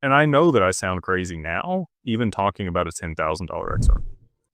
And I know that I sound crazy now, even talking about a $10,000 XR.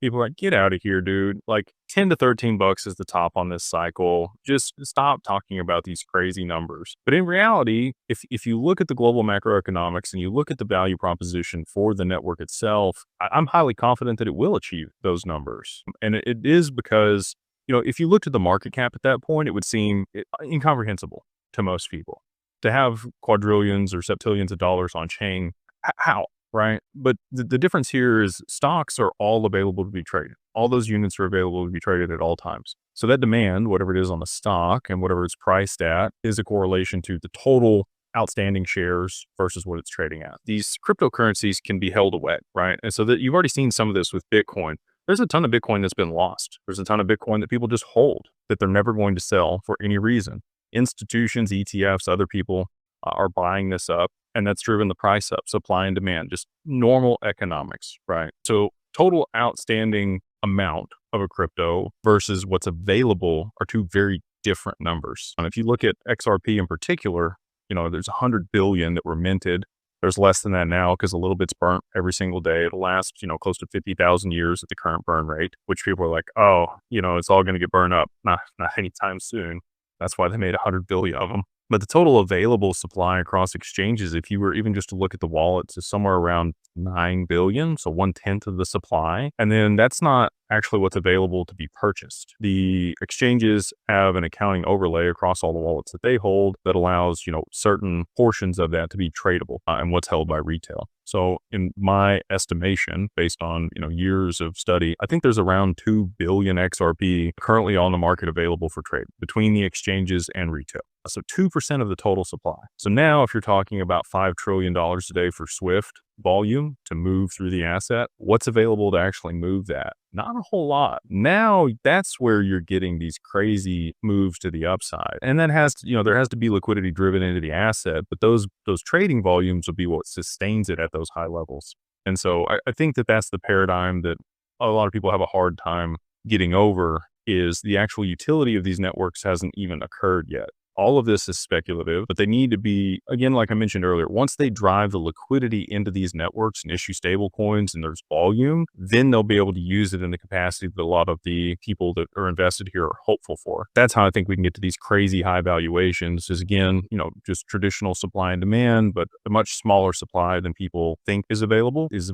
People are like, "Get out of here, dude. Like 10 to 13 bucks is the top on this cycle. Just stop talking about these crazy numbers." But in reality, if you look at the global macroeconomics and you look at the value proposition for the network itself, I'm highly confident that it will achieve those numbers. And it is because, if you looked at the market cap at that point, it would seem incomprehensible to most people to have quadrillions or septillions of dollars on chain. How? Right? But the difference here is stocks are all available to be traded. All those units are available to be traded at all times. So that demand, whatever it is on the stock and whatever it's priced at, is a correlation to the total outstanding shares versus what it's trading at. These cryptocurrencies can be held away, right? And so that you've already seen some of this with Bitcoin. There's a ton of Bitcoin that's been lost. There's a ton of Bitcoin that people just hold that they're never going to sell for any reason. Institutions, ETFs, other people are buying this up, and that's driven the price up, supply and demand, just normal economics, right? So total outstanding amount of a crypto versus what's available are two very different numbers. And if you look at XRP in particular, there's 100 billion that were minted. There's less than that now because a little bit's burnt every single day. It'll last, close to 50,000 years at the current burn rate, which people are like, oh, it's all going to get burned up. Not anytime soon. That's why they made 100 billion of them. But the total available supply across exchanges, if you were even just to look at the wallets, is somewhere around 9 billion, so 1/10 of the supply. And then that's not actually what's available to be purchased. The exchanges have an accounting overlay across all the wallets that they hold that allows, certain portions of that to be tradable and what's held by retail. So in my estimation, based on, years of study, I think there's around 2 billion XRP currently on the market available for trade between the exchanges and retail. So 2% of the total supply. So now if you're talking about $5 trillion a day for Swift volume to move through the asset, what's available to actually move that? Not a whole lot. Now that's where you're getting these crazy moves to the upside. And that has to, there has to be liquidity driven into the asset, but those trading volumes will be what sustains it at those high levels. And so I think that that's the paradigm that a lot of people have a hard time getting over, is the actual utility of these networks hasn't even occurred yet. All of this is speculative, but they need to be, again, like I mentioned earlier, once they drive the liquidity into these networks and issue stable coins and there's volume, then they'll be able to use it in the capacity that a lot of the people that are invested here are hopeful for. That's how I think we can get to these crazy high valuations, is again, just traditional supply and demand, but a much smaller supply than people think is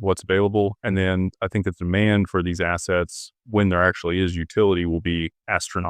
what's available. And then I think the demand for these assets, when there actually is utility, will be astronomical.